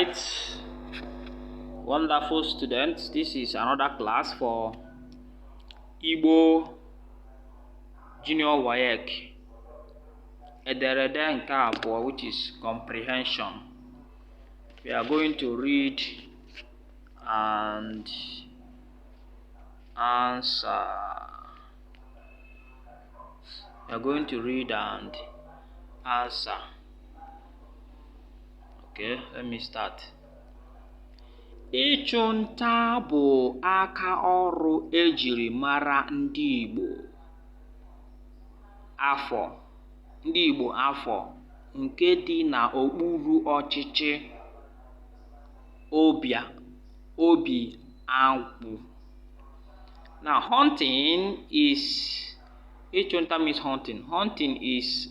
right, wonderful students. This is another class for Igbo Junior WAEC ederede nke abụọ, which is comprehension. We are going to read and answer. We are going to read and answer. Okay, let me start. Ịchụ nta bụ aka ọrụ ejiri mara ndị Igbo afọ nke dị n'okpuru ọchịchị obi agwụ. Now, hunting is, ịchụ nta means hunting. Hunting is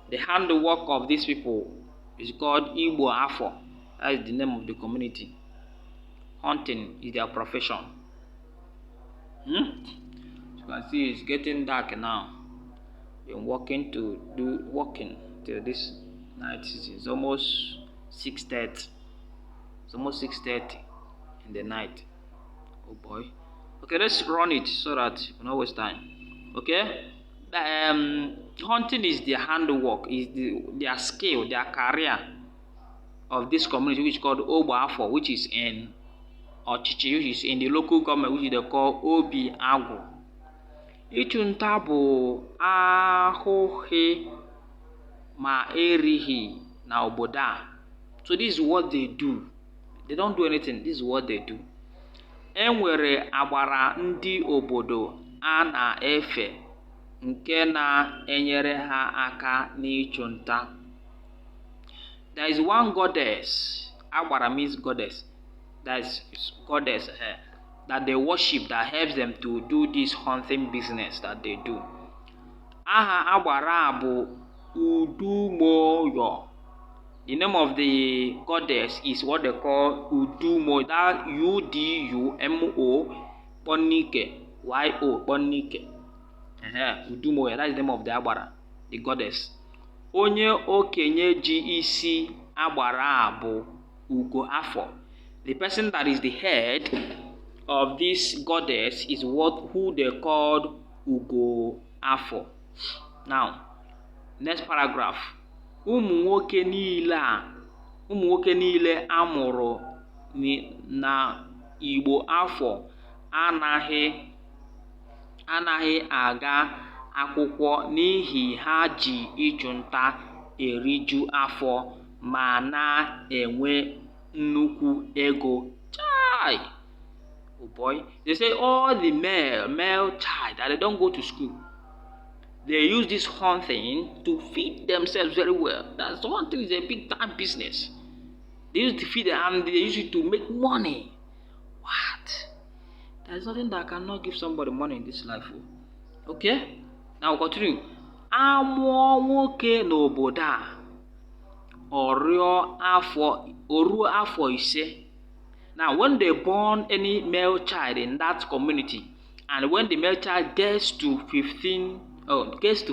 the handwork of these people is called Igbo Afọ. That is the name of the community. Hunting is their profession. As you can see, it's getting dark now. Been working till this night. It's almost 6:30. It's almost 6:30 in the night. Oh boy. Okay, let's run it so that we don't waste time. Okay. Hunting is their handwork, is their skill, their career of this community, which is called Ogbo Afọ, which is in Ọchịchị, which is in the local government, which they call Obi Agwụ. Ịchụ nta bụ ahụhị ma erighị na obodo a. So this is what they do. They don't do anything. This is what they do. Enwere agbara ndị obodo a na-efe nke na-enyere ha aka n'ịchụ nta. There is one goddess, agbara means goddess, that is goddess that they worship, that helps them to do this hunting business that they do. Aha agbara bụ Udumoyo. The name of the goddess is what they call Udumo, that Udumo Bonike, Y-O Bonike. Udumoya, that is the name of the agbara, the goddess. Onye okenye ji isi agbara bụ Ugo Afọ. The person that is the head of this goddess is who they called Ugo Afọ. Now, next paragraph. Ụmụ nwoke niile amụrụ na Igbo Afọ anaghị aga akwụkwọ n'ihi ha ji ịchụ nta eriju afọ ma na-enwe nnukwu ego. Chai! Oh boy. They say all the male child that they don't go to school, they use this hunting to feed themselves very well. That's one thing, is a big time business. They use to feed them and they use it to make money. What? There's nothing that cannot give somebody money in this life. Okay? Now continue. Amụọ nwoke n'obodo a, oruo afọ ise. Now, when they born any male child in that community, and when the male child gets to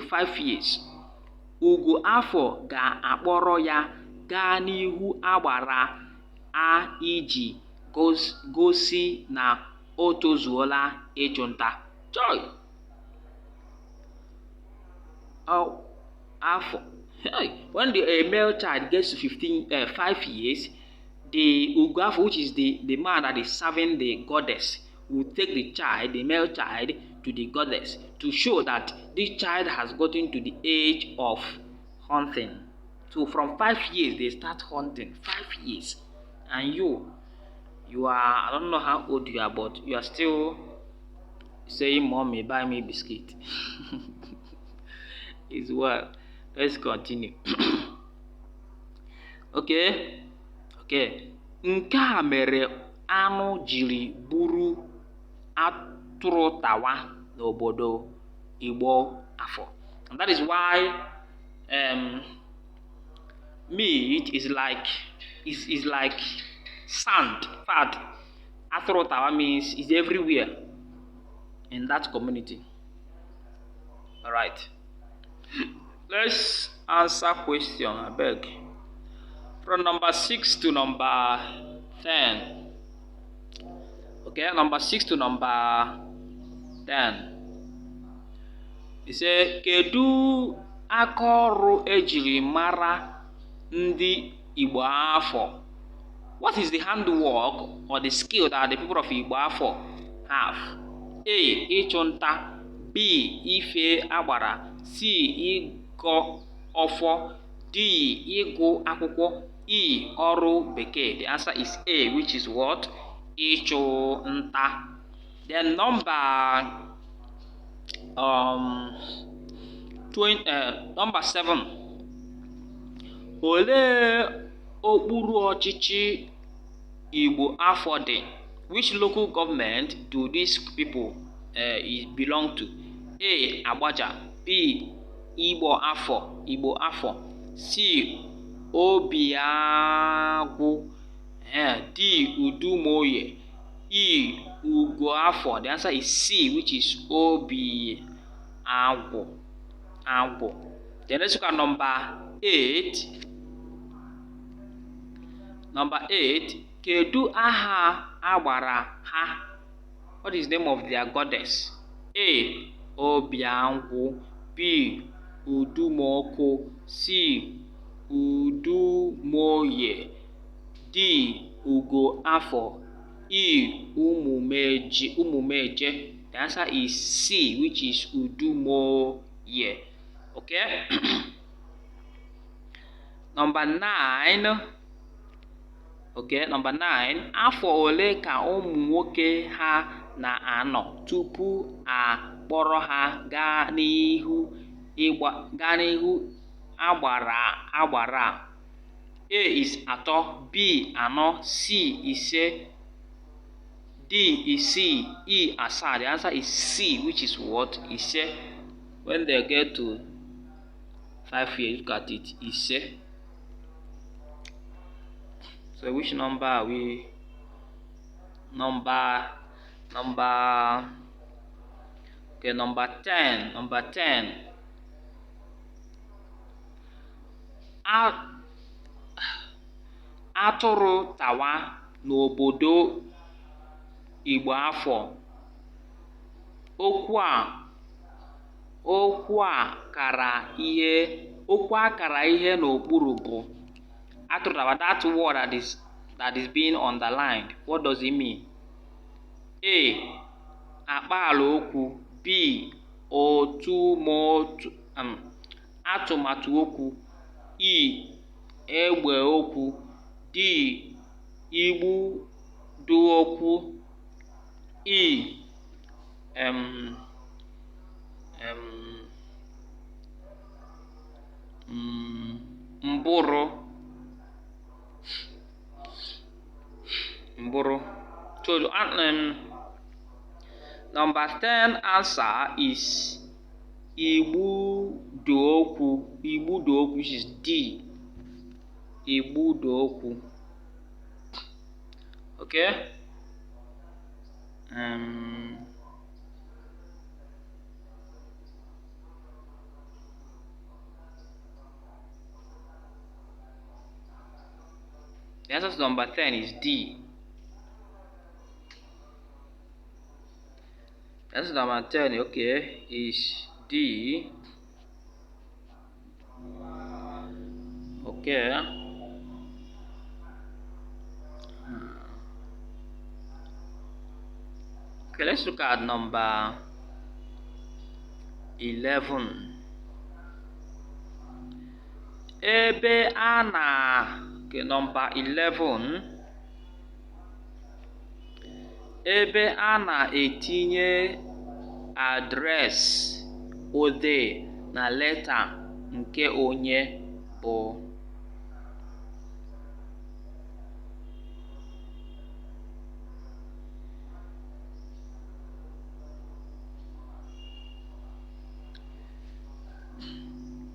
5 years, Ugo Afọ ga-akpọrọ ya gaa n'ihu agbara a iji gosi na o tozuola ịchụ nta. Joy! Afọ. When the male child gets to 5 years, the Ugo Afọ, which is the man that is serving the goddess, will take the male child, to the goddess to show that this child has gotten to the age of hunting. So from 5 years, they start hunting. 5 years. And you are, I don't know how old you are, but you are still saying, "Mommy, buy me biscuit." It's well. Let's continue. Okay. Nke a mere anụ jiri buru atụrụ tawa n'obodo Igbo Afọ. And that is why meat is like sand. Fat. Atụrụ tawa means is everywhere in that community. All right. Let's answer question, I beg. From number 6 to number 10. Okay, number 6 to number 10. It says, kedu aka ọrụ ejiri mara ndị Igbo Afọ? What is the handwork or the skill that the people of Igbo Afọ have? A. Ịchụ nta. B. Ife agbara. C. Ịgọ ọfọ. D. Ịgụ akwụkwọ. E. Ọrụ bekee. The answer is A, which is what? Ịchụ nta. Then number 7. Olee okpuru ọchịchị Igbo Afọ dị? Which local government do these people belong to? A. Agbaja. B. Igbo Afọ. C. Obiagwu. D. Udumoye. E. Ugo Afọ. The answer is C, which is Obiagwu. Then let's look at number 8. Number 8. Kedu aha agbara ha? What is the name of their goddess? A. Obiagwu. B. Udumoko. C. Udumoye. D. Ugo Afọ. E. Umumeje. The answer is C, which is Udumoye. Okay. Number 9. Okay, number 9. Afọ ole ka ụmụ nwoke ha na-anọ tupu a kpọrọ ha gaa n'ihu agbara? A is 3, B 4, C 5, D is C, E 7. The answer is C, which is what? 5. When they get to 5 years, look at it, 5. So which number are we? Number 10. Number 10. Atụrụ tawa n'obodo Igbo Afọ. Okwu a kara ihe n'okpuru bụ atụrụ tawa. That word that is being underlined. What does it mean? A. Akpaala okwu. B. Atụmatụ okwu. E. Egbe okwu. D. Igbudu okwu. E. Mbụrụ. So number 10 answer is Igbudu okwu, which is D. Igbudu okwu. Okay. The answer to number 10 is D. The answer to number 10, okay, is D. Okay. Okay, let's look at number 11. Number 11. Ebe a na-etinye adreesị odee na leta nke onye bụ?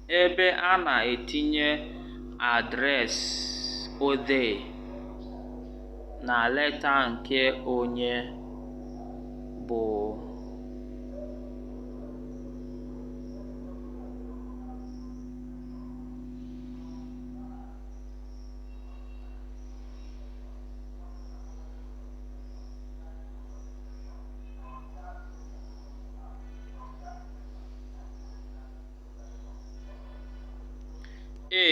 Ebe a na-etinye adreesị odee na leta nke onye bụ? A.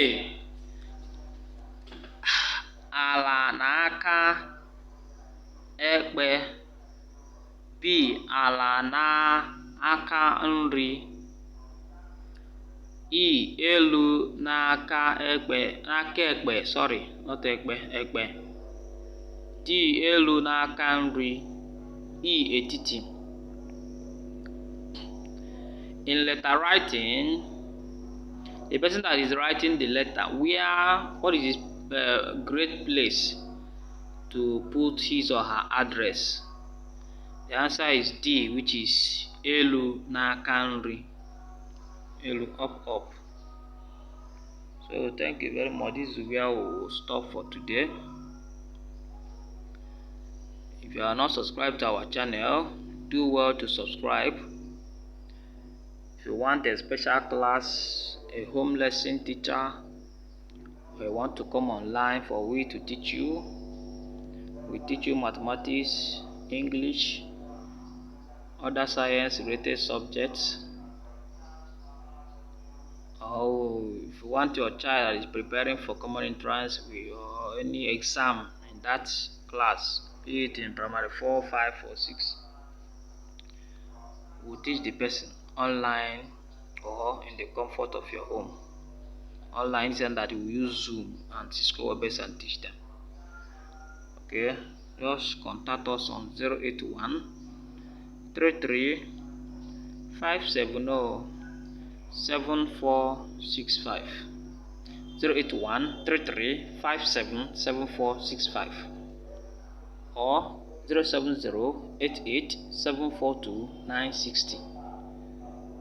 Ala n'aka ekpe. B. Ala n'aka nri. E. Elu n'aka ekpe. Sorry, not ekpe. D. Elu n'aka nri. E. Etiti. In letter writing, the person that is writing the letter, what is his great place to put his or her address? The answer is D, which is Elu n'aka nri. Elu, up. So thank you very much. This is where we will stop for today. If you are not subscribed to our channel, do well to subscribe. If you want a special class, a home lesson teacher, or you want to come online for we to teach you, we teach you mathematics, English, other science related subjects. Or if you want your child that is preparing for common entrance or any exam in that class, be it in primary 4, 5, or 6, we'll teach the person online or in the comfort of your home. Online is that you use Zoom and Cisco WebEx and teach them. Okay, just contact us on 081 33 570 7465. 081 33 57 7465 or 070 88 742 960.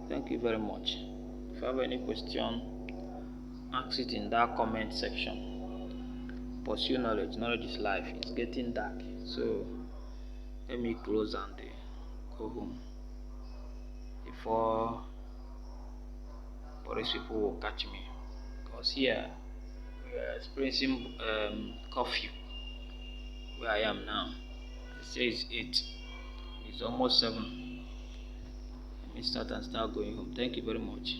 Thank you very much. If you have any question, ask it in that comment section. Pursue knowledge. Knowledge is life. It's getting dark, so let me close and go home before these people will catch me, because here we are experiencing curfew where I am now. It says 8. It's almost 7. Let me start going home. Thank you very much.